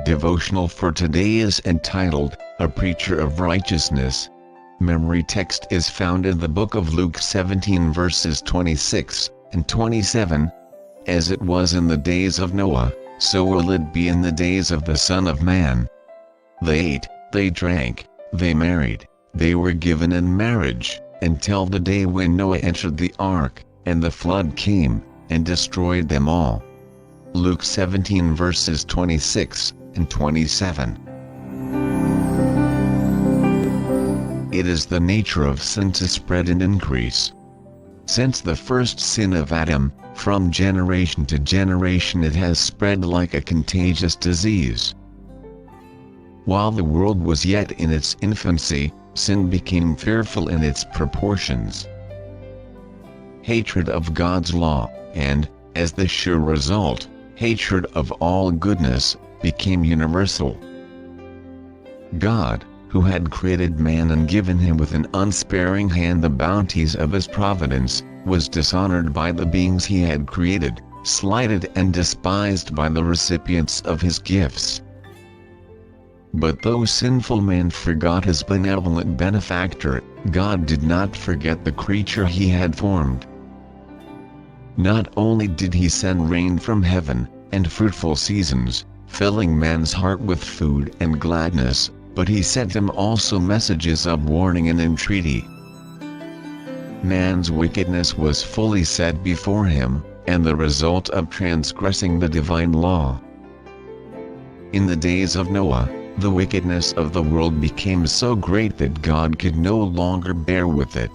Devotional for today is entitled, A Preacher of Righteousness. Memory text is found in the book of Luke 17 verses 26 and 27. As it was in the days of Noah, so will it be in the days of the Son of Man. They ate, they drank, they married, they were given in marriage, until the day when Noah entered the ark, and the flood came, and destroyed them all. Luke 17 verses 26 and 27. It is the nature of sin to spread and increase. Since the first sin of Adam, from generation to generation it has spread like a contagious disease. While the world was yet in its infancy, sin became fearful in its proportions. Hatred of God's law, and, as the sure result, hatred of all goodness, became universal. God, who had created man and given him with an unsparing hand the bounties of his providence, was dishonored by the beings he had created, slighted and despised by the recipients of his gifts. But though sinful man forgot his benevolent benefactor, God did not forget the creature he had formed. Not only did he send rain from heaven, and fruitful seasons, filling man's heart with food and gladness, but he sent him also messages of warning and entreaty. Man's wickedness was fully set before him, and the result of transgressing the divine law. In the days of Noah, the wickedness of the world became so great that God could no longer bear with it.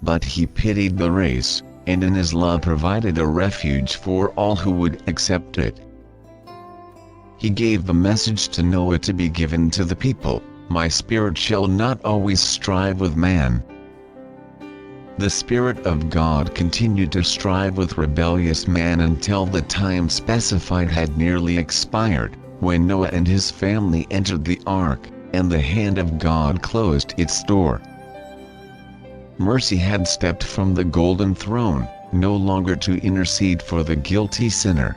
But he pitied the race, and in his love provided a refuge for all who would accept it. He gave the message to Noah to be given to the people, "My spirit shall not always strive with man." The Spirit of God continued to strive with rebellious man until the time specified had nearly expired, when Noah and his family entered the ark, and the hand of God closed its door. Mercy had stepped from the golden throne, no longer to intercede for the guilty sinner.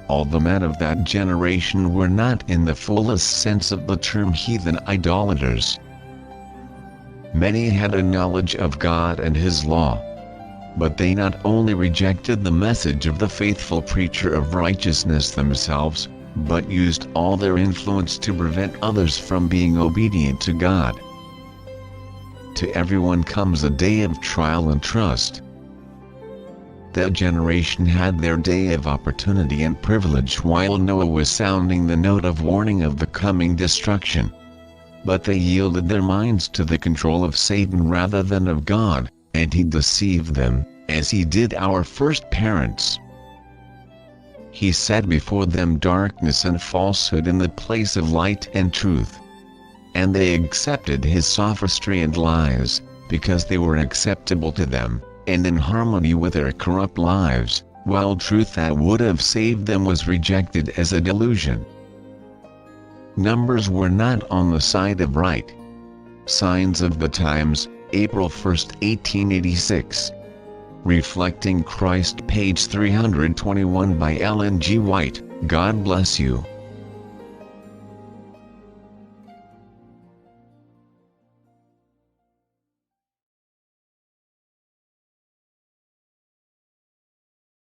All the men of that generation were not in the fullest sense of the term heathen idolaters. Many had a knowledge of God and his law. But they not only rejected the message of the faithful preacher of righteousness themselves, but used all their influence to prevent others from being obedient to God. To everyone comes a day of trial and trust. That generation had their day of opportunity and privilege while Noah was sounding the note of warning of the coming destruction. But they yielded their minds to the control of Satan rather than of God, and he deceived them, as he did our first parents. He set before them darkness and falsehood in the place of light and truth. And they accepted his sophistry and lies, because they were acceptable to them, and in harmony with their corrupt lives, while truth that would have saved them was rejected as a delusion. Numbers were not on the side of right. Signs of the Times, April 1, 1886. Reflecting Christ, page 321 by Ellen G. White. God bless you.